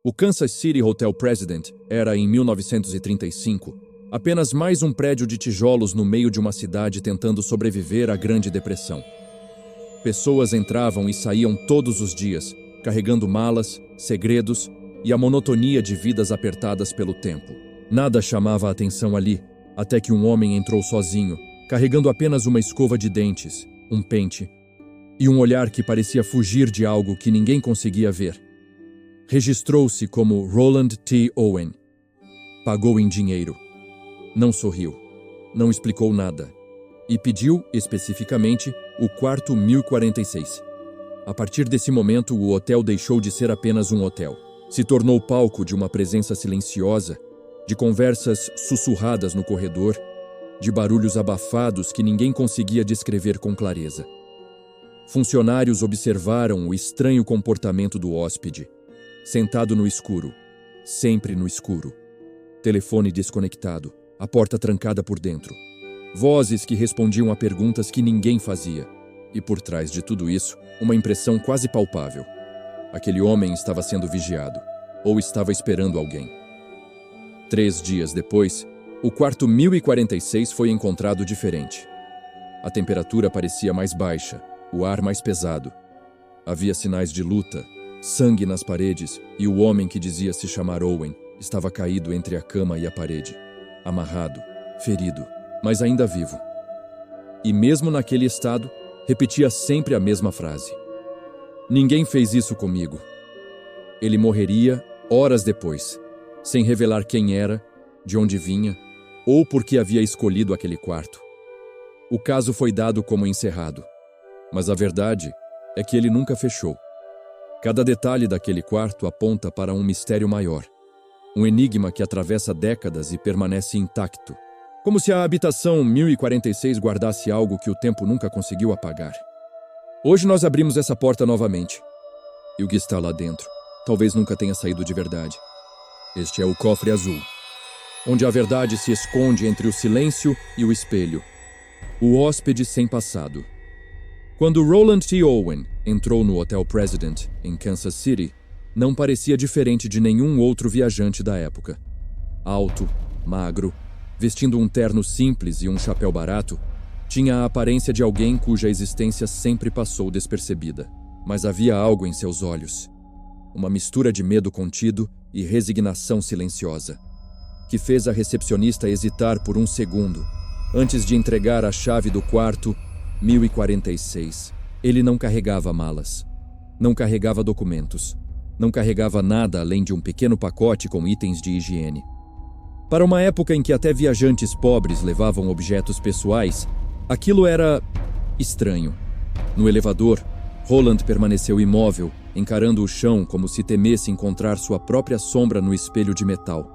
O Kansas City Hotel President era, em 1935, apenas mais um prédio de tijolos no meio de uma cidade tentando sobreviver à Grande Depressão. Pessoas entravam e saíam todos os dias, carregando malas, segredos e a monotonia de vidas apertadas pelo tempo. Nada chamava a atenção ali, até que um homem entrou sozinho, carregando apenas uma escova de dentes, um pente e um olhar que parecia fugir de algo que ninguém conseguia ver. Registrou-se como Roland T. Owen. Pagou em dinheiro. Não sorriu. Não explicou nada. E pediu, especificamente, o quarto 1046. A partir desse momento, o hotel deixou de ser apenas um hotel. Se tornou palco de uma presença silenciosa, de conversas sussurradas no corredor, de barulhos abafados que ninguém conseguia descrever com clareza. Funcionários observaram o estranho comportamento do hóspede, sentado no escuro, sempre no escuro. Telefone desconectado, a porta trancada por dentro. Vozes que respondiam a perguntas que ninguém fazia. E por trás de tudo isso, uma impressão quase palpável. Aquele homem estava sendo vigiado, ou estava esperando alguém. 3 dias depois, o quarto 1046 foi encontrado diferente. A temperatura parecia mais baixa, o ar mais pesado. Havia sinais de luta, sangue nas paredes, e o homem que dizia se chamar Owen estava caído entre a cama e a parede, amarrado, ferido, mas ainda vivo. E mesmo naquele estado, repetia sempre a mesma frase: "Ninguém fez isso comigo." Ele morreria horas depois, sem revelar quem era, de onde vinha, ou por que havia escolhido aquele quarto. O caso foi dado como encerrado, mas a verdade é que ele nunca fechou. Cada detalhe daquele quarto aponta para um mistério maior, um enigma que atravessa décadas e permanece intacto, como se a habitação 1046 guardasse algo que o tempo nunca conseguiu apagar. Hoje nós abrimos essa porta novamente, e o que está lá dentro talvez nunca tenha saído de verdade. Este é o cofre azul, onde a verdade se esconde entre o silêncio e o espelho. O hóspede sem passado. Quando Roland T. Owen entrou no Hotel President, em Kansas City, não parecia diferente de nenhum outro viajante da época. Alto, magro, vestindo um terno simples e um chapéu barato, tinha a aparência de alguém cuja existência sempre passou despercebida. Mas havia algo em seus olhos, uma mistura de medo contido e resignação silenciosa, que fez a recepcionista hesitar por um segundo, antes de entregar a chave do quarto 1046. Ele não carregava malas, não carregava documentos, não carregava nada além de um pequeno pacote com itens de higiene. Para uma época em que até viajantes pobres levavam objetos pessoais, aquilo era estranho. No elevador, Roland permaneceu imóvel, encarando o chão como se temesse encontrar sua própria sombra no espelho de metal.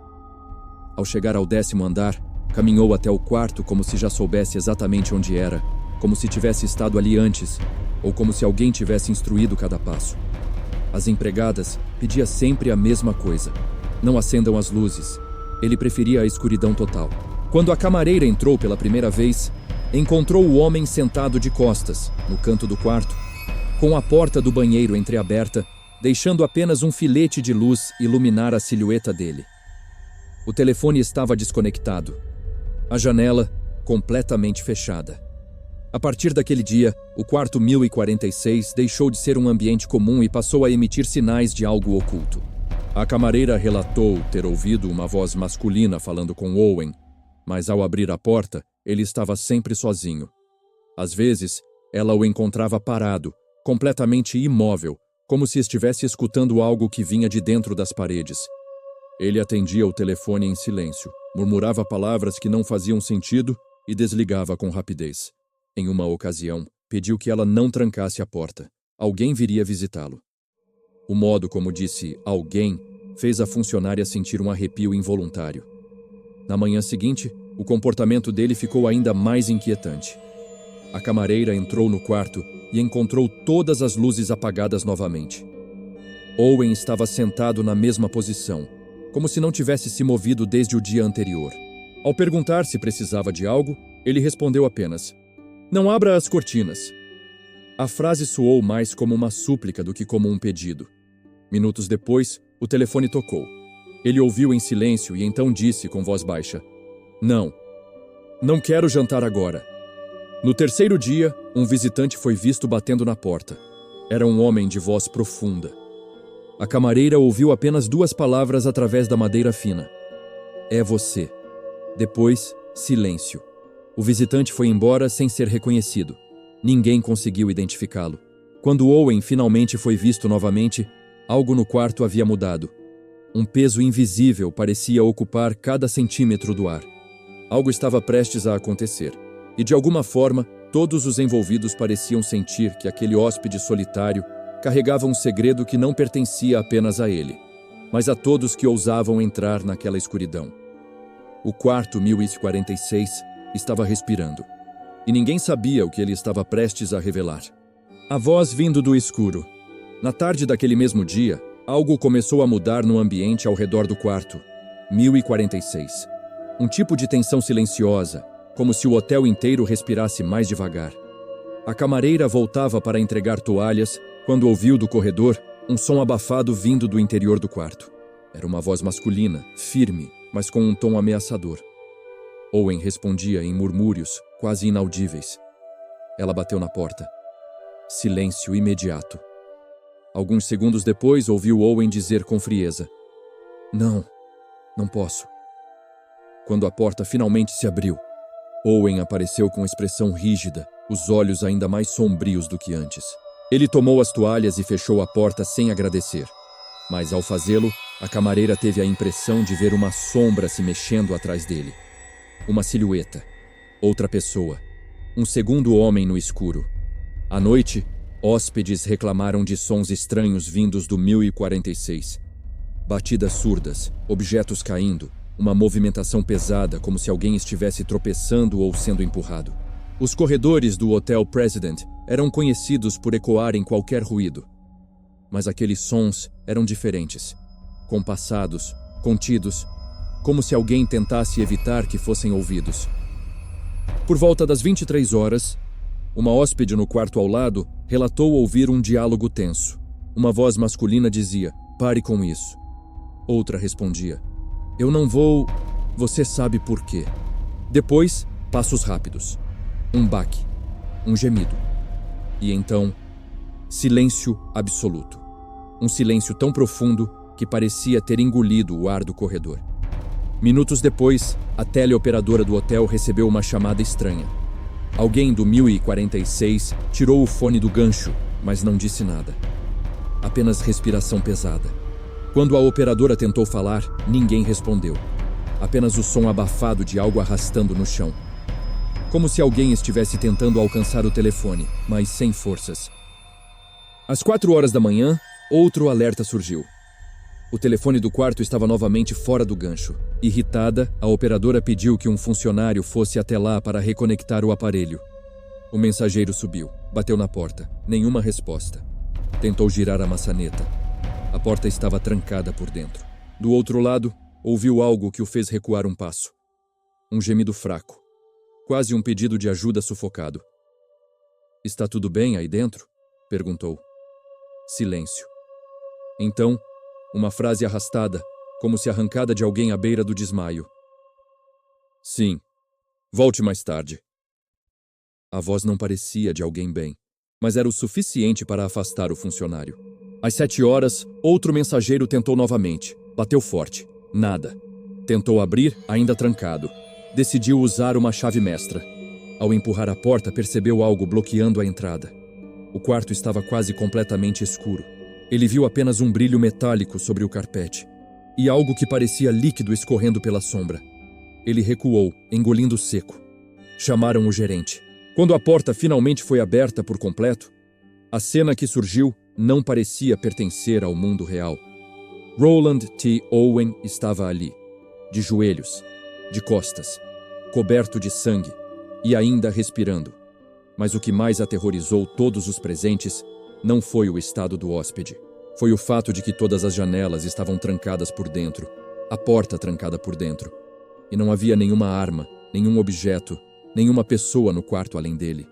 Ao chegar ao 10º andar, caminhou até o quarto como se já soubesse exatamente onde era, como se tivesse estado ali antes, ou como se alguém tivesse instruído cada passo. As empregadas pediam sempre a mesma coisa: não acendam as luzes. Ele preferia a escuridão total. Quando a camareira entrou pela primeira vez, encontrou o homem sentado de costas, no canto do quarto, com a porta do banheiro entreaberta, deixando apenas um filete de luz iluminar a silhueta dele. O telefone estava desconectado. A janela completamente fechada. A partir daquele dia, o quarto 1046 deixou de ser um ambiente comum e passou a emitir sinais de algo oculto. A camareira relatou ter ouvido uma voz masculina falando com Owen, mas ao abrir a porta, ele estava sempre sozinho. Às vezes, ela o encontrava parado, completamente imóvel, como se estivesse escutando algo que vinha de dentro das paredes. Ele atendia o telefone em silêncio, murmurava palavras que não faziam sentido e desligava com rapidez. Em uma ocasião, pediu que ela não trancasse a porta. Alguém viria visitá-lo. O modo como disse "alguém" fez a funcionária sentir um arrepio involuntário. Na manhã seguinte, o comportamento dele ficou ainda mais inquietante. A camareira entrou no quarto e encontrou todas as luzes apagadas novamente. Owen estava sentado na mesma posição, como se não tivesse se movido desde o dia anterior. Ao perguntar se precisava de algo, ele respondeu apenas: "Não abra as cortinas." A frase soou mais como uma súplica do que como um pedido. Minutos depois, O telefone tocou. Ele ouviu em silêncio e então disse com voz baixa: "Não. Não quero jantar agora." No terceiro dia, um visitante foi visto batendo na porta. Era um homem de voz profunda. A camareira ouviu apenas 2 palavras através da madeira fina: "É você." Depois, silêncio. O visitante foi embora sem ser reconhecido. Ninguém conseguiu identificá-lo. Quando Owen finalmente foi visto novamente, algo no quarto havia mudado. Um peso invisível parecia ocupar cada centímetro do ar. Algo estava prestes a acontecer, e de alguma forma, todos os envolvidos pareciam sentir que aquele hóspede solitário carregava um segredo que não pertencia apenas a ele, mas a todos que ousavam entrar naquela escuridão. O quarto 1046 estava respirando, e ninguém sabia o que ele estava prestes a revelar. A voz vindo do escuro. Na tarde daquele mesmo dia, algo começou a mudar no ambiente ao redor do quarto 1046. Um tipo de tensão silenciosa, como se o hotel inteiro respirasse mais devagar. A camareira voltava para entregar toalhas quando ouviu do corredor um som abafado vindo do interior do quarto. Era uma voz masculina, firme, mas com um tom ameaçador. Owen respondia em murmúrios quase inaudíveis. Ela bateu na porta. Silêncio imediato. Alguns segundos depois, ouviu Owen dizer com frieza: "Não, não posso." Quando a porta finalmente se abriu, Owen apareceu com expressão rígida, os olhos ainda mais sombrios do que antes. Ele tomou as toalhas e fechou a porta sem agradecer. Mas, ao fazê-lo, a camareira teve a impressão de ver uma sombra se mexendo atrás dele. Uma silhueta. Outra pessoa. Um segundo homem no escuro. À noite, hóspedes reclamaram de sons estranhos vindos do 1046. Batidas surdas, objetos caindo, uma movimentação pesada como se alguém estivesse tropeçando ou sendo empurrado. Os corredores do Hotel President eram conhecidos por ecoarem qualquer ruído. Mas aqueles sons eram diferentes, compassados, contidos, como se alguém tentasse evitar que fossem ouvidos. Por volta das 23 horas, uma hóspede no quarto ao lado relatou ouvir um diálogo tenso. Uma voz masculina dizia: "Pare com isso." Outra respondia: "Eu não vou... Você sabe por quê." Depois, passos rápidos. Um baque. Um gemido. E então, silêncio absoluto. Um silêncio tão profundo que parecia ter engolido o ar do corredor. Minutos depois, a teleoperadora do hotel recebeu uma chamada estranha. Alguém do 1046 tirou o fone do gancho, mas não disse nada. Apenas respiração pesada. Quando a operadora tentou falar, ninguém respondeu. Apenas o som abafado de algo arrastando no chão. Como se alguém estivesse tentando alcançar o telefone, mas sem forças. Às 4 horas da manhã, outro alerta surgiu. O telefone do quarto estava novamente fora do gancho. Irritada, a operadora pediu que um funcionário fosse até lá para reconectar o aparelho. O mensageiro subiu, bateu na porta. Nenhuma resposta. Tentou girar a maçaneta. A porta estava trancada por dentro. Do outro lado, ouviu algo que o fez recuar um passo. Um gemido fraco. Quase um pedido de ajuda sufocado. "Está tudo bem aí dentro?" perguntou. Silêncio. Então, uma frase arrastada, como se arrancada de alguém à beira do desmaio. "Sim. Volte mais tarde." A voz não parecia de alguém bem, mas era o suficiente para afastar o funcionário. Às 7 horas, outro mensageiro tentou novamente. Bateu forte. Nada. Tentou abrir, ainda trancado. Decidiu usar uma chave mestra. Ao empurrar a porta, percebeu algo bloqueando a entrada. O quarto estava quase completamente escuro. Ele viu apenas um brilho metálico sobre o carpete e algo que parecia líquido escorrendo pela sombra. Ele recuou, engolindo seco. Chamaram o gerente. Quando a porta finalmente foi aberta por completo, a cena que surgiu não parecia pertencer ao mundo real. Roland T. Owen estava ali, de joelhos, de costas, coberto de sangue e ainda respirando. Mas o que mais aterrorizou todos os presentes não foi o estado do hóspede. Foi o fato de que todas as janelas estavam trancadas por dentro, a porta trancada por dentro. E não havia nenhuma arma, nenhum objeto, nenhuma pessoa no quarto além dele.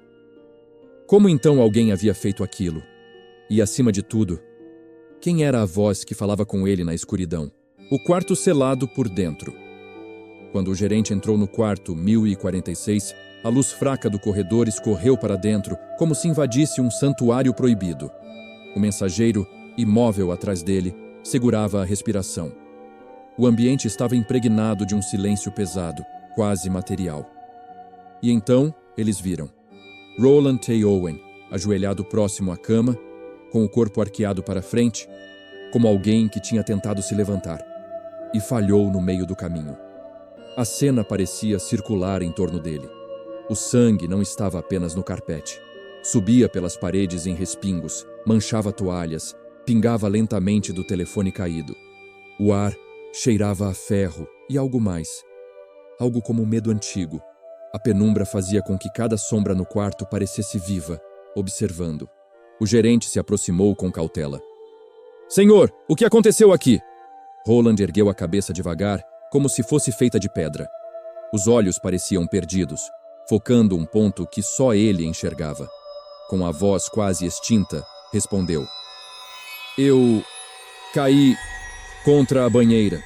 Como então alguém havia feito aquilo? E, acima de tudo, Quem era a voz que falava com ele na escuridão? O quarto selado por dentro. Quando o gerente entrou no quarto 1046, a luz fraca do corredor escorreu para dentro, como se invadisse um santuário proibido. O mensageiro, imóvel atrás dele, segurava a respiração. O ambiente estava impregnado de um silêncio pesado, quase material. E então, eles viram Roland T. Owen, ajoelhado próximo à cama, com o corpo arqueado para frente, como alguém que tinha tentado se levantar, e falhou no meio do caminho. A cena parecia circular em torno dele. O sangue não estava apenas no carpete. Subia pelas paredes em respingos, manchava toalhas, pingava lentamente do telefone caído. O ar cheirava a ferro e algo mais. Algo como um medo antigo. A penumbra fazia com que cada sombra no quarto parecesse viva, observando. O gerente se aproximou com cautela. "Senhor, o que aconteceu aqui?" Roland ergueu a cabeça devagar, como se fosse feita de pedra. Os olhos pareciam perdidos, focando um ponto que só ele enxergava. Com a voz quase extinta, respondeu: "Eu caí contra a banheira."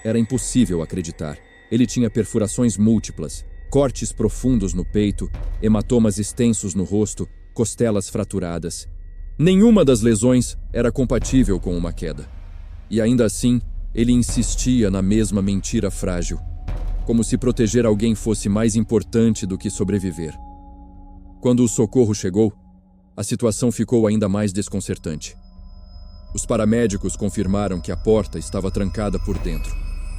Era impossível acreditar. Ele tinha perfurações múltiplas, cortes profundos no peito, hematomas extensos no rosto, costelas fraturadas. Nenhuma das lesões era compatível com uma queda. E ainda assim, ele insistia na mesma mentira frágil, como se proteger alguém fosse mais importante do que sobreviver. Quando o socorro chegou, a situação ficou ainda mais desconcertante. Os paramédicos confirmaram que a porta estava trancada por dentro.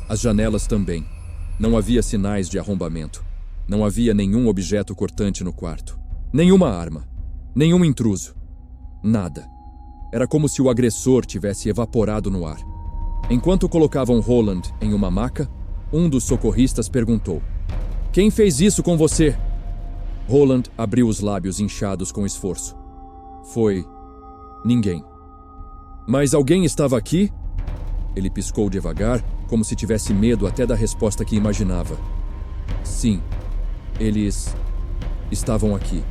As janelas também. Não havia sinais de arrombamento. Não havia nenhum objeto cortante no quarto. Nenhuma arma. Nenhum intruso. Nada. Era como se o agressor tivesse evaporado no ar. Enquanto colocavam Roland em uma maca, um dos socorristas perguntou: "Quem fez isso com você?" Roland abriu os lábios inchados com esforço. "Foi ninguém." "Mas alguém estava aqui?" Ele piscou devagar, como se tivesse medo até da resposta que imaginava. "Sim, eles estavam aqui."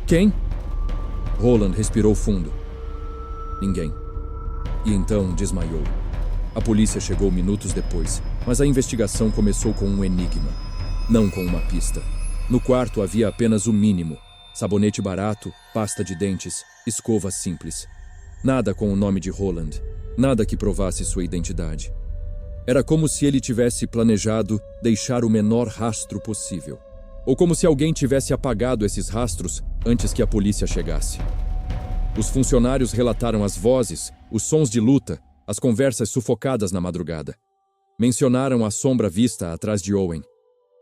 "Quem?" Roland respirou fundo. "Ninguém." E então desmaiou. A polícia chegou minutos depois, mas a investigação começou com um enigma, não com uma pista. No quarto havia apenas o mínimo: sabonete barato, pasta de dentes, escova simples. Nada com o nome de Roland, nada que provasse sua identidade. Era como se ele tivesse planejado deixar o menor rastro possível. Ou como se alguém tivesse apagado esses rastros antes que a polícia chegasse. Os funcionários relataram as vozes, os sons de luta, as conversas sufocadas na madrugada. Mencionaram a sombra vista atrás de Owen.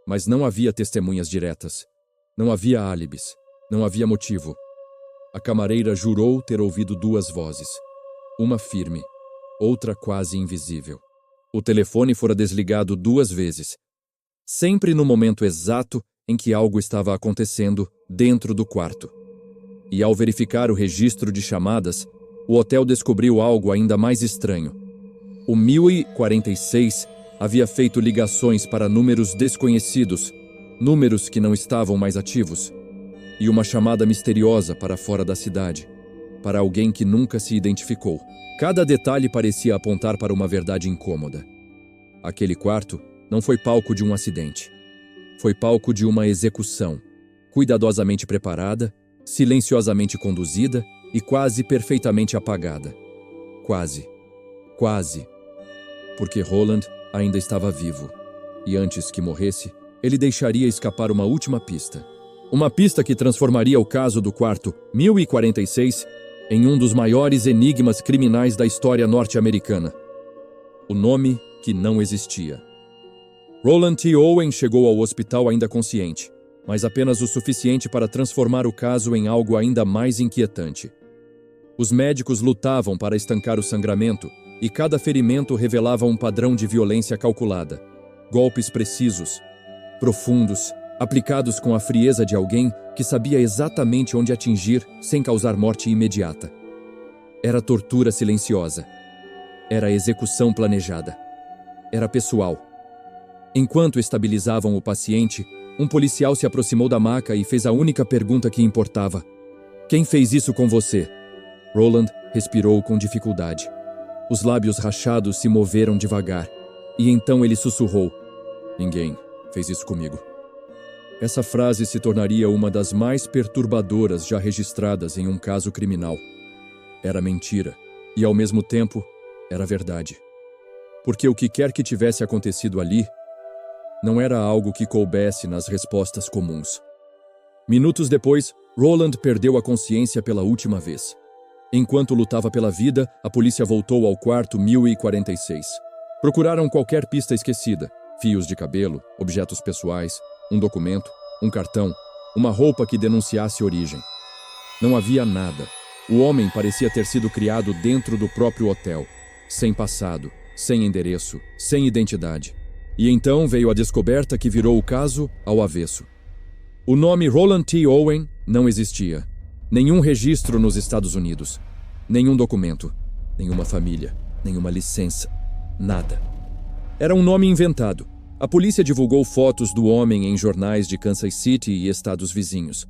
Mas não havia testemunhas diretas. Não havia álibis. Não havia motivo. A camareira jurou ter ouvido duas vozes. Uma firme, outra quase invisível. O telefone fora desligado 2 vezes. Sempre no momento exato em que algo estava acontecendo dentro do quarto. E ao verificar o registro de chamadas, o hotel descobriu algo ainda mais estranho. O 1046 havia feito ligações para números desconhecidos, números que não estavam mais ativos, e uma chamada misteriosa para fora da cidade, para alguém que nunca se identificou. Cada detalhe parecia apontar para uma verdade incômoda. Aquele quarto não foi palco de um acidente. Foi palco de uma execução, cuidadosamente preparada, silenciosamente conduzida e quase perfeitamente apagada. Quase. Porque Roland ainda estava vivo. E antes que morresse, ele deixaria escapar uma última pista. Uma pista que transformaria o caso do quarto 1046 em um dos maiores enigmas criminais da história norte-americana. O nome que não existia. Roland T. Owen chegou ao hospital ainda consciente, mas apenas o suficiente para transformar o caso em algo ainda mais inquietante. Os médicos lutavam para estancar o sangramento, e cada ferimento revelava um padrão de violência calculada. Golpes precisos, profundos, aplicados com a frieza de alguém que sabia exatamente onde atingir sem causar morte imediata. Era tortura silenciosa. Era execução planejada. Era pessoal. Enquanto estabilizavam o paciente, um policial se aproximou da maca e fez a única pergunta que importava. "Quem fez isso com você?" Roland respirou com dificuldade. Os lábios rachados se moveram devagar, e então ele sussurrou: "Ninguém fez isso comigo." Essa frase se tornaria uma das mais perturbadoras já registradas em um caso criminal. Era mentira, e ao mesmo tempo, era verdade. Porque o que quer que tivesse acontecido ali não era algo que coubesse nas respostas comuns. Minutos depois, Roland perdeu a consciência pela última vez. Enquanto lutava pela vida, a polícia voltou ao quarto 1046. Procuraram qualquer pista esquecida: fios de cabelo, objetos pessoais, um documento, um cartão, uma roupa que denunciasse origem. Não havia nada. O homem parecia ter sido criado dentro do próprio hotel, sem passado, sem endereço, sem identidade. E então veio a descoberta que virou o caso ao avesso. O nome Roland T. Owen não existia. Nenhum registro nos Estados Unidos. Nenhum documento. Nenhuma família. Nenhuma licença. Nada. Era um nome inventado. A polícia divulgou fotos do homem em jornais de Kansas City e estados vizinhos.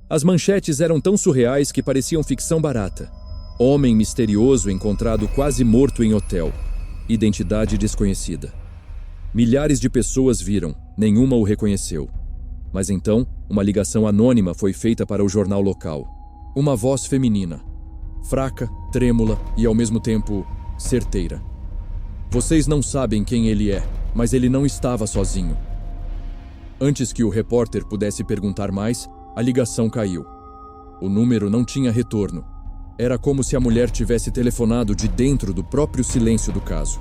As manchetes eram tão surreais que pareciam ficção barata. Homem misterioso encontrado quase morto em hotel. Identidade desconhecida. Milhares de pessoas viram, nenhuma o reconheceu. Mas então, uma ligação anônima foi feita para o jornal local. Uma voz feminina. Fraca, trêmula e, ao mesmo tempo, certeira. "Vocês não sabem quem ele é, mas ele não estava sozinho." Antes que o repórter pudesse perguntar mais, a ligação caiu. O número não tinha retorno. Era como se a mulher tivesse telefonado de dentro do próprio silêncio do caso.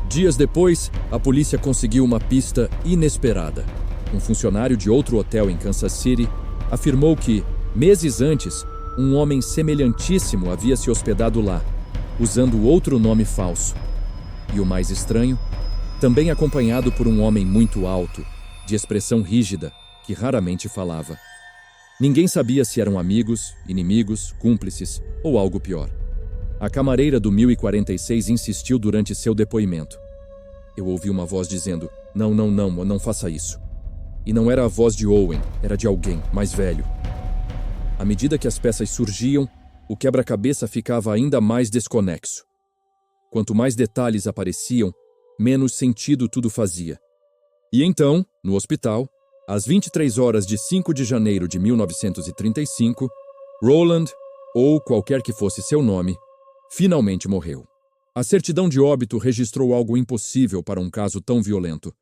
Dias depois, a polícia conseguiu uma pista inesperada. Um funcionário de outro hotel em Kansas City afirmou que, meses antes, um homem semelhantíssimo havia se hospedado lá, usando outro nome falso. E o mais estranho, também acompanhado por um homem muito alto, de expressão rígida, que raramente falava. Ninguém sabia se eram amigos, inimigos, cúmplices ou algo pior. A camareira do 1046 insistiu durante seu depoimento. Eu ouvi uma voz dizendo: não faça isso." E não era a voz de Owen, era de alguém mais velho. À medida que as peças surgiam, o quebra-cabeça ficava ainda mais desconexo. Quanto mais detalhes apareciam, menos sentido tudo fazia. E então, no hospital, às 23 horas de 5 de janeiro de 1935, Roland, ou qualquer que fosse seu nome, finalmente morreu. A certidão de óbito registrou algo impossível para um caso tão violento.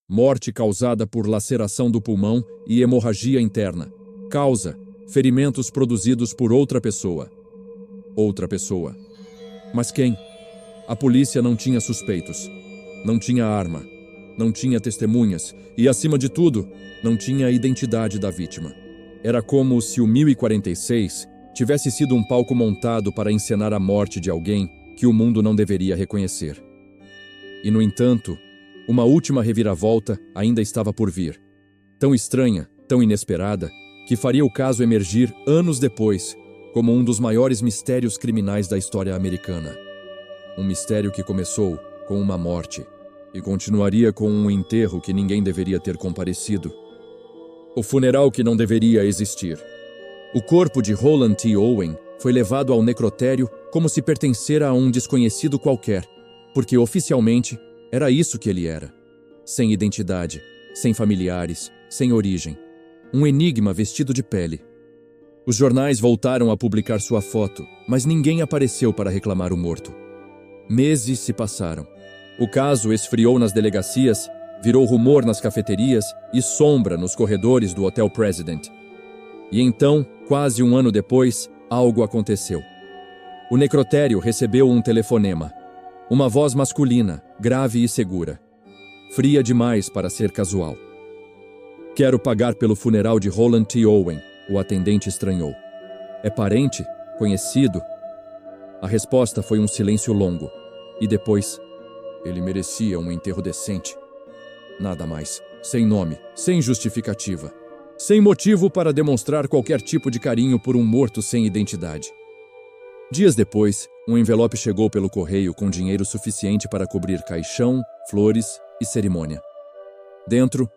Morte causada por laceração do pulmão e hemorragia interna. Causa: ferimentos produzidos por outra pessoa. Outra pessoa. Mas quem? A polícia não tinha suspeitos. Não tinha arma. Não tinha testemunhas. E, acima de tudo, não tinha a identidade da vítima. Era como se o 1046 tivesse sido um palco montado para encenar a morte de alguém que o mundo não deveria reconhecer. E, no entanto, uma última reviravolta ainda estava por vir. Tão estranha, tão inesperada, que faria o caso emergir anos depois como um dos maiores mistérios criminais da história americana. Um mistério que começou com uma morte e continuaria com um enterro que ninguém deveria ter comparecido. O funeral que não deveria existir. O corpo de Roland T. Owen foi levado ao necrotério como se pertencera a um desconhecido qualquer, porque oficialmente era isso que ele era. Sem identidade, sem familiares, sem origem. Um enigma vestido de pele. Os jornais voltaram a publicar sua foto, mas ninguém apareceu para reclamar o morto. Meses se passaram. O caso esfriou nas delegacias, virou rumor nas cafeterias e sombra nos corredores do Hotel President. E então, quase um ano depois, algo aconteceu. O necrotério recebeu um telefonema. Uma voz masculina, grave e segura. Fria demais para ser casual. "Quero pagar pelo funeral de Roland T. Owen", o atendente estranhou. "É parente? Conhecido?" A resposta foi um silêncio longo. E depois: "Ele merecia um enterro decente." Nada mais. Sem nome, sem justificativa. Sem motivo para demonstrar qualquer tipo de carinho por um morto sem identidade. Dias depois, um envelope chegou pelo correio com dinheiro suficiente para cobrir caixão, flores e cerimônia. Dentro,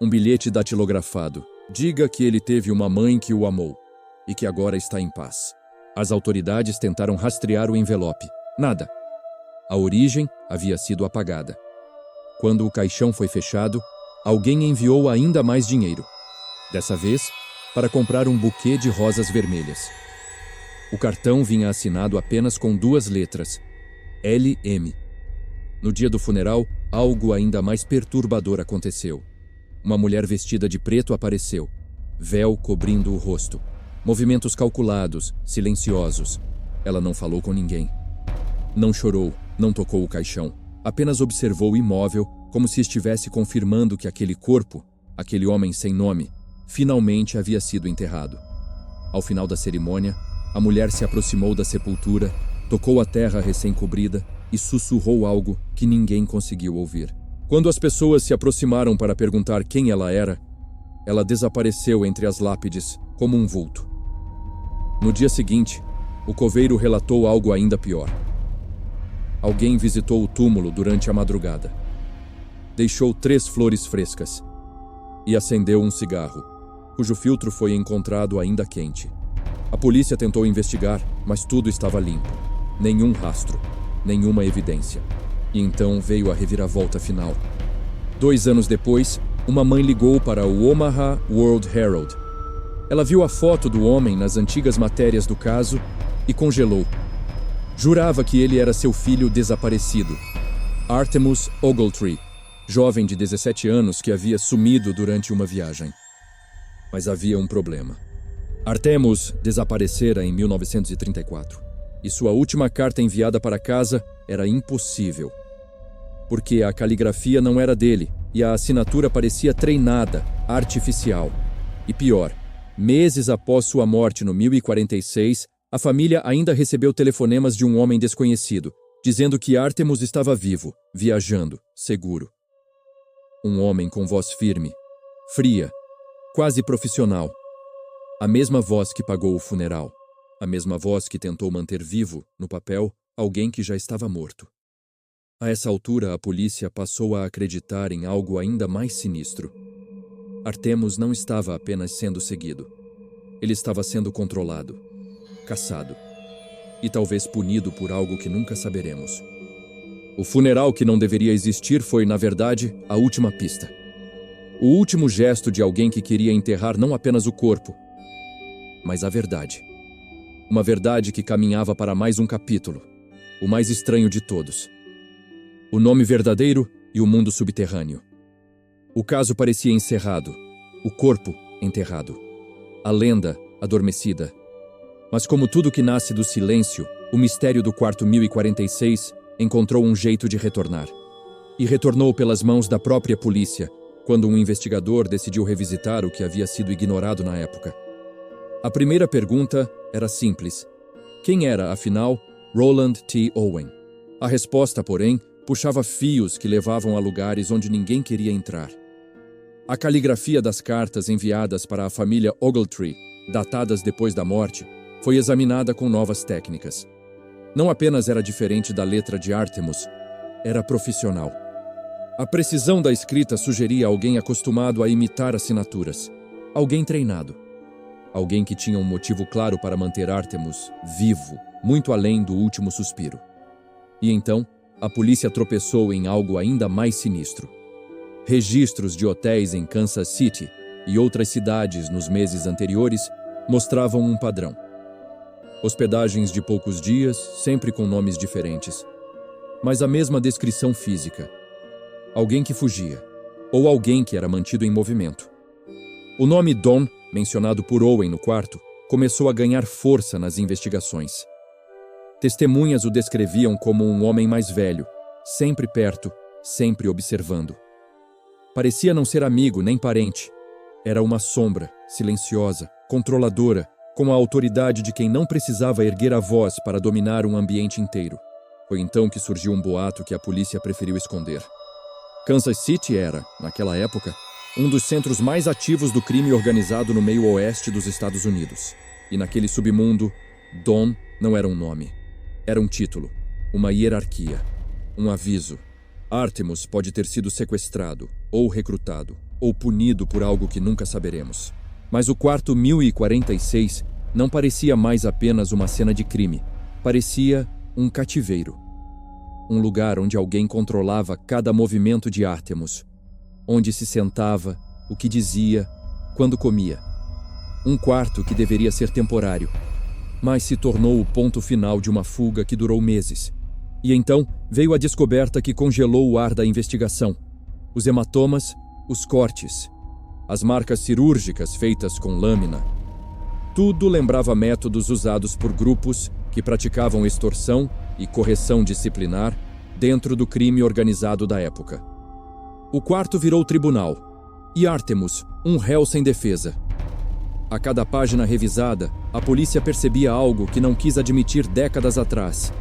um bilhete datilografado. Diga que ele teve uma mãe que o amou e que agora está em paz. As autoridades tentaram rastrear o envelope. Nada. A origem havia sido apagada. Quando o caixão foi fechado, alguém enviou ainda mais dinheiro. Dessa vez, para comprar um buquê de rosas vermelhas. O cartão vinha assinado apenas com 2 letras: LM. No dia do funeral, algo ainda mais perturbador aconteceu. Uma mulher vestida de preto apareceu, véu cobrindo o rosto. Movimentos calculados, silenciosos. Ela não falou com ninguém. Não chorou, não tocou o caixão. Apenas observou o imóvel, como se estivesse confirmando que aquele corpo, aquele homem sem nome, finalmente havia sido enterrado. Ao final da cerimônia, a mulher se aproximou da sepultura, tocou a terra recém-cobrida e sussurrou algo que ninguém conseguiu ouvir. Quando as pessoas se aproximaram para perguntar quem ela era, ela desapareceu entre as lápides como um vulto. No dia seguinte, o coveiro relatou algo ainda pior. Alguém visitou o túmulo durante a madrugada. Deixou 3 flores frescas e acendeu um cigarro, cujo filtro foi encontrado ainda quente. A polícia tentou investigar, mas tudo estava limpo. Nenhum rastro, nenhuma evidência. E então veio a reviravolta final. 2 anos depois, uma mãe ligou para o Omaha World Herald. Ela viu a foto do homem nas antigas matérias do caso e congelou. Jurava que ele era seu filho desaparecido, Artemus Ogletree, jovem de 17 anos que havia sumido durante uma viagem. Mas havia um problema. Artemus desaparecera em 1934, e sua última carta enviada para casa era impossível. Porque a caligrafia não era dele, e a assinatura parecia treinada, artificial. E pior, meses após sua morte no 1046, a família ainda recebeu telefonemas de um homem desconhecido, dizendo que Artemus estava vivo, viajando, seguro. Um homem com voz firme, fria, quase profissional. A mesma voz que pagou o funeral. A mesma voz que tentou manter vivo, no papel, alguém que já estava morto. A essa altura, a polícia passou a acreditar em algo ainda mais sinistro. Artemus não estava apenas sendo seguido. Ele estava sendo controlado, caçado e talvez punido por algo que nunca saberemos. O funeral que não deveria existir foi, na verdade, a última pista. O último gesto de alguém que queria enterrar não apenas o corpo, mas a verdade. Uma verdade que caminhava para mais um capítulo, o mais estranho de todos. O nome verdadeiro e o mundo subterrâneo. O caso parecia encerrado, o corpo enterrado, a lenda adormecida. Mas como tudo que nasce do silêncio, o mistério do quarto 1046 encontrou um jeito de retornar. E retornou pelas mãos da própria polícia, quando um investigador decidiu revisitar o que havia sido ignorado na época. A primeira pergunta era simples. Quem era, afinal, Roland T. Owen? A resposta, porém, puxava fios que levavam a lugares onde ninguém queria entrar. A caligrafia das cartas enviadas para a família Ogletree, datadas depois da morte, foi examinada com novas técnicas. Não apenas era diferente da letra de Artemus, era profissional. A precisão da escrita sugeria alguém acostumado a imitar assinaturas, alguém treinado. Alguém que tinha um motivo claro para manter Artemus vivo, muito além do último suspiro. E então, a polícia tropeçou em algo ainda mais sinistro. Registros de hotéis em Kansas City e outras cidades nos meses anteriores mostravam um padrão. Hospedagens de poucos dias, sempre com nomes diferentes, mas a mesma descrição física. Alguém que fugia, ou alguém que era mantido em movimento. O nome Don, mencionado por Owen no quarto, começou a ganhar força nas investigações. Testemunhas o descreviam como um homem mais velho, sempre perto, sempre observando. Parecia não ser amigo nem parente. Era uma sombra, silenciosa, controladora, com a autoridade de quem não precisava erguer a voz para dominar um ambiente inteiro. Foi então que surgiu um boato que a polícia preferiu esconder. Kansas City era, naquela época, um dos centros mais ativos do crime organizado no meio oeste dos Estados Unidos. E naquele submundo, Don não era um nome. Era um título, uma hierarquia, um aviso. Artemus pode ter sido sequestrado, ou recrutado, ou punido por algo que nunca saberemos. Mas o quarto 1046 não parecia mais apenas uma cena de crime. Parecia um cativeiro. Um lugar onde alguém controlava cada movimento de Artemus. Onde se sentava, o que dizia, quando comia. Um quarto que deveria ser temporário, mas se tornou o ponto final de uma fuga que durou meses. E então veio a descoberta que congelou o ar da investigação. Os hematomas, os cortes, as marcas cirúrgicas feitas com lâmina. Tudo lembrava métodos usados por grupos que praticavam extorsão e correção disciplinar dentro do crime organizado da época. O quarto virou tribunal, e Artemus, um réu sem defesa. A cada página revisada, a polícia percebia algo que não quis admitir décadas atrás.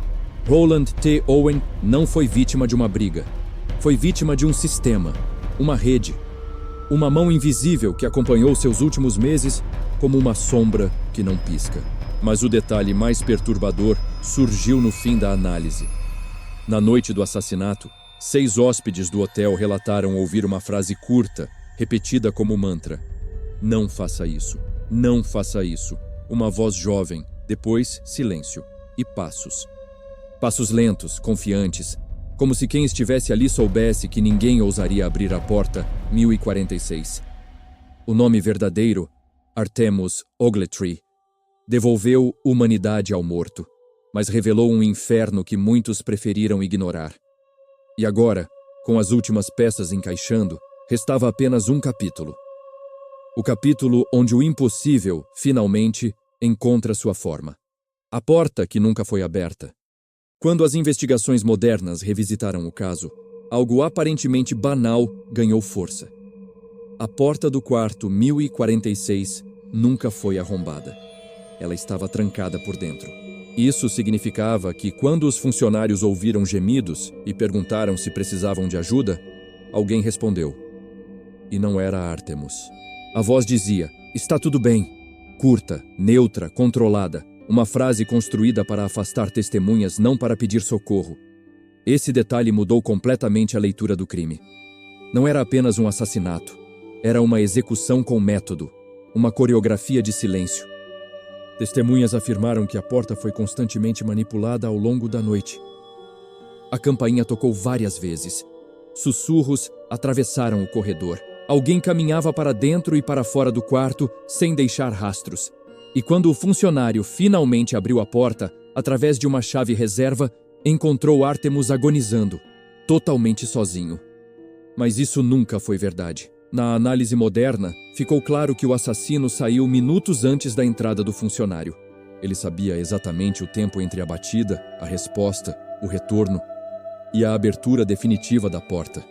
Roland T. Owen não foi vítima de uma briga. Foi vítima de um sistema, uma rede. Uma mão invisível que acompanhou seus últimos meses como uma sombra que não pisca. Mas o detalhe mais perturbador surgiu no fim da análise. Na noite do assassinato, 6 hóspedes do hotel relataram ouvir uma frase curta, repetida como mantra. Não faça isso. Não faça isso. Uma voz jovem, depois silêncio e passos. Passos lentos, confiantes, como se quem estivesse ali soubesse que ninguém ousaria abrir a porta. 1046. O nome verdadeiro, Artemus Ogletree, devolveu humanidade ao morto, mas revelou um inferno que muitos preferiram ignorar. E agora, com as últimas peças encaixando, restava apenas um capítulo. O capítulo onde o impossível, finalmente, encontra sua forma. A porta que nunca foi aberta. Quando as investigações modernas revisitaram o caso, algo aparentemente banal ganhou força. A porta do quarto 1046 nunca foi arrombada. Ela estava trancada por dentro. Isso significava que, quando os funcionários ouviram gemidos e perguntaram se precisavam de ajuda, alguém respondeu. E não era Artemus. A voz dizia, está tudo bem. Curta, neutra, controlada. Uma frase construída para afastar testemunhas, não para pedir socorro. Esse detalhe mudou completamente a leitura do crime. Não era apenas um assassinato. Era uma execução com método. Uma coreografia de silêncio. Testemunhas afirmaram que a porta foi constantemente manipulada ao longo da noite. A campainha tocou várias vezes. Sussurros atravessaram o corredor. Alguém caminhava para dentro e para fora do quarto sem deixar rastros. E quando o funcionário finalmente abriu a porta, através de uma chave reserva, encontrou Artemus agonizando, totalmente sozinho. Mas isso nunca foi verdade. Na análise moderna, ficou claro que o assassino saiu minutos antes da entrada do funcionário. Ele sabia exatamente o tempo entre a batida, a resposta, o retorno e a abertura definitiva da porta.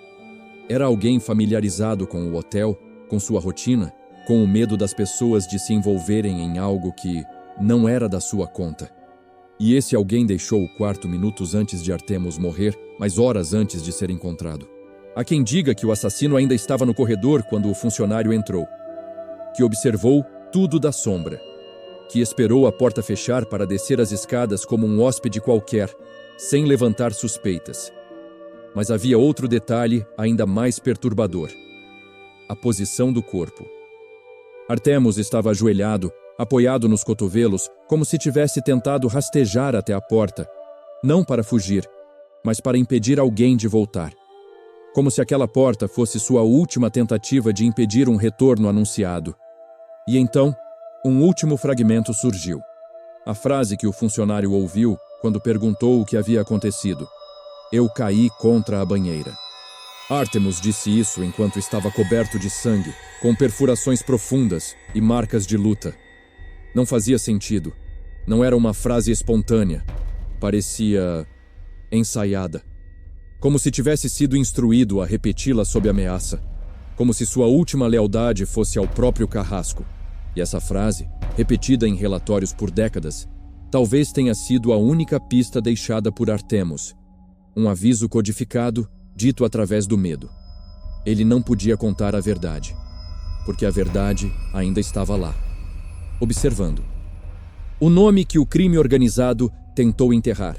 Era alguém familiarizado com o hotel, com sua rotina, com o medo das pessoas de se envolverem em algo que não era da sua conta. E esse alguém deixou o quarto minutos antes de Artemus morrer, mas horas antes de ser encontrado. Há quem diga que o assassino ainda estava no corredor quando o funcionário entrou, que observou tudo da sombra, que esperou a porta fechar para descer as escadas como um hóspede qualquer, sem levantar suspeitas. Mas havia outro detalhe ainda mais perturbador: a posição do corpo. Artemus estava ajoelhado, apoiado nos cotovelos, como se tivesse tentado rastejar até a porta, não para fugir, mas para impedir alguém de voltar. Como se aquela porta fosse sua última tentativa de impedir um retorno anunciado. E então, um último fragmento surgiu. A frase que o funcionário ouviu quando perguntou o que havia acontecido. Eu caí contra a banheira. Artemus disse isso enquanto estava coberto de sangue, com perfurações profundas e marcas de luta. Não fazia sentido. Não era uma frase espontânea. Parecia ensaiada. Como se tivesse sido instruído a repeti-la sob ameaça. Como se sua última lealdade fosse ao próprio carrasco. E essa frase, repetida em relatórios por décadas, talvez tenha sido a única pista deixada por Artemus. Um aviso codificado, dito através do medo. Ele não podia contar a verdade, porque a verdade ainda estava lá, observando. O nome que o crime organizado tentou enterrar.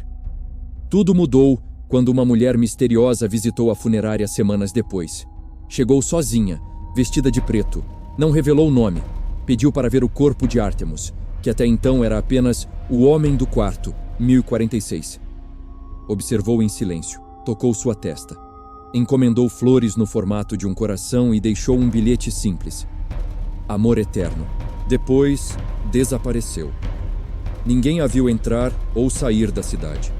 Tudo mudou quando uma mulher misteriosa visitou a funerária semanas depois. Chegou sozinha, vestida de preto, não revelou o nome, pediu para ver o corpo de Artemus, que até então era apenas o homem do quarto, 1046. Observou em silêncio, tocou sua testa, encomendou flores no formato de um coração e deixou um bilhete simples. Amor eterno. Depois, desapareceu. Ninguém a viu entrar ou sair da cidade.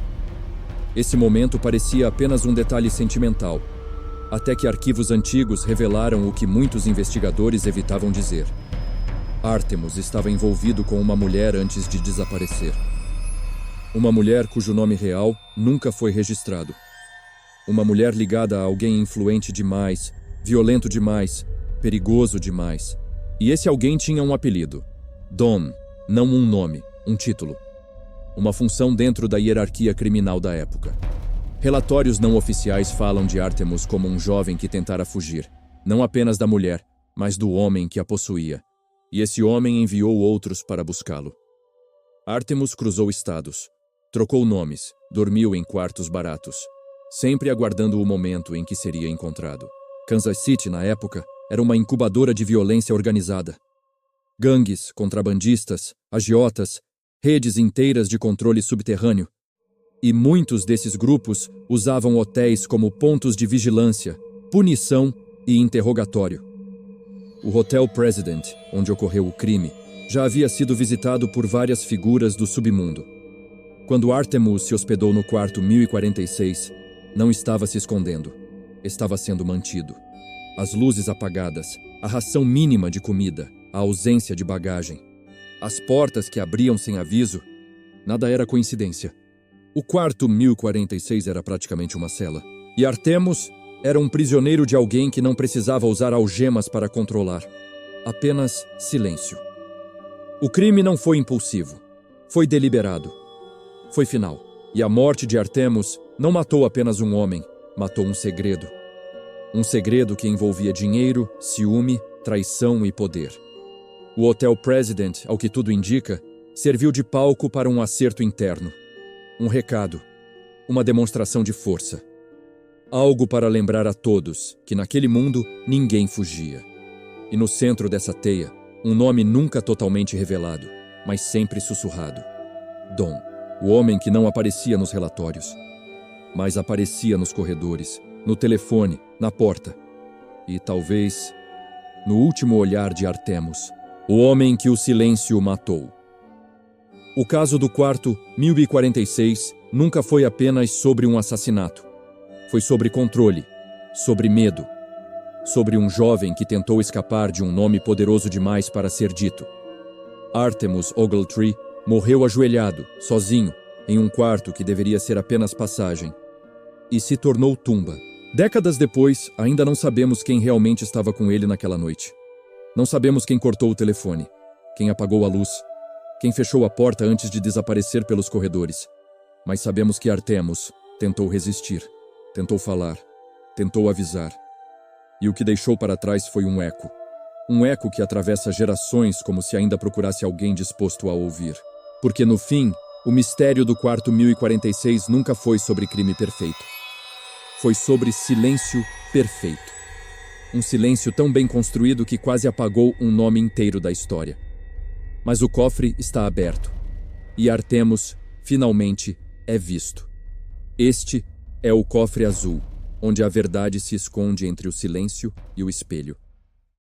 Esse momento parecia apenas um detalhe sentimental, até que arquivos antigos revelaram o que muitos investigadores evitavam dizer. Artemus estava envolvido com uma mulher antes de desaparecer. Uma mulher cujo nome real nunca foi registrado. Uma mulher ligada a alguém influente demais, violento demais, perigoso demais. E esse alguém tinha um apelido. Don, não um nome, um título. Uma função dentro da hierarquia criminal da época. Relatórios não oficiais falam de Artemus como um jovem que tentara fugir, não apenas da mulher, mas do homem que a possuía. E esse homem enviou outros para buscá-lo. Artemus cruzou estados, trocou nomes, dormiu em quartos baratos, sempre aguardando o momento em que seria encontrado. Kansas City, na época, era uma incubadora de violência organizada. Gangues, contrabandistas, agiotas, redes inteiras de controle subterrâneo. E muitos desses grupos usavam hotéis como pontos de vigilância, punição e interrogatório. O Hotel President, onde ocorreu o crime, já havia sido visitado por várias figuras do submundo. Quando Artemus se hospedou no quarto 1046, não estava se escondendo, estava sendo mantido. As luzes apagadas, a ração mínima de comida, a ausência de bagagem, as portas que abriam sem aviso, nada era coincidência. O quarto 1046 era praticamente uma cela, e Artemus era um prisioneiro de alguém que não precisava usar algemas para controlar. Apenas silêncio. O crime não foi impulsivo. Foi deliberado. Foi final. E a morte de Artemus não matou apenas um homem, matou um segredo. Um segredo que envolvia dinheiro, ciúme, traição e poder. O Hotel President, ao que tudo indica, serviu de palco para um acerto interno. Um recado. Uma demonstração de força. Algo para lembrar a todos que naquele mundo ninguém fugia. E no centro dessa teia, um nome nunca totalmente revelado, mas sempre sussurrado. Don, o homem que não aparecia nos relatórios, mas aparecia nos corredores, no telefone, na porta. E talvez, no último olhar de Artemus, o homem que o silêncio matou. O caso do quarto 1046 nunca foi apenas sobre um assassinato. Foi sobre controle, sobre medo, sobre um jovem que tentou escapar de um nome poderoso demais para ser dito. Artemus Ogletree morreu ajoelhado, sozinho, em um quarto que deveria ser apenas passagem, e se tornou tumba. Décadas depois, ainda não sabemos quem realmente estava com ele naquela noite. Não sabemos quem cortou o telefone, quem apagou a luz, quem fechou a porta antes de desaparecer pelos corredores. Mas sabemos que Artemus tentou resistir. Tentou falar, tentou avisar. E o que deixou para trás foi um eco. Um eco que atravessa gerações como se ainda procurasse alguém disposto a ouvir. Porque no fim, o mistério do quarto 1046 nunca foi sobre crime perfeito. Foi sobre silêncio perfeito. Um silêncio tão bem construído que quase apagou um nome inteiro da história. Mas o cofre está aberto. E Artemus, finalmente, é visto. Este é o cofre azul, onde a verdade se esconde entre o silêncio e o espelho.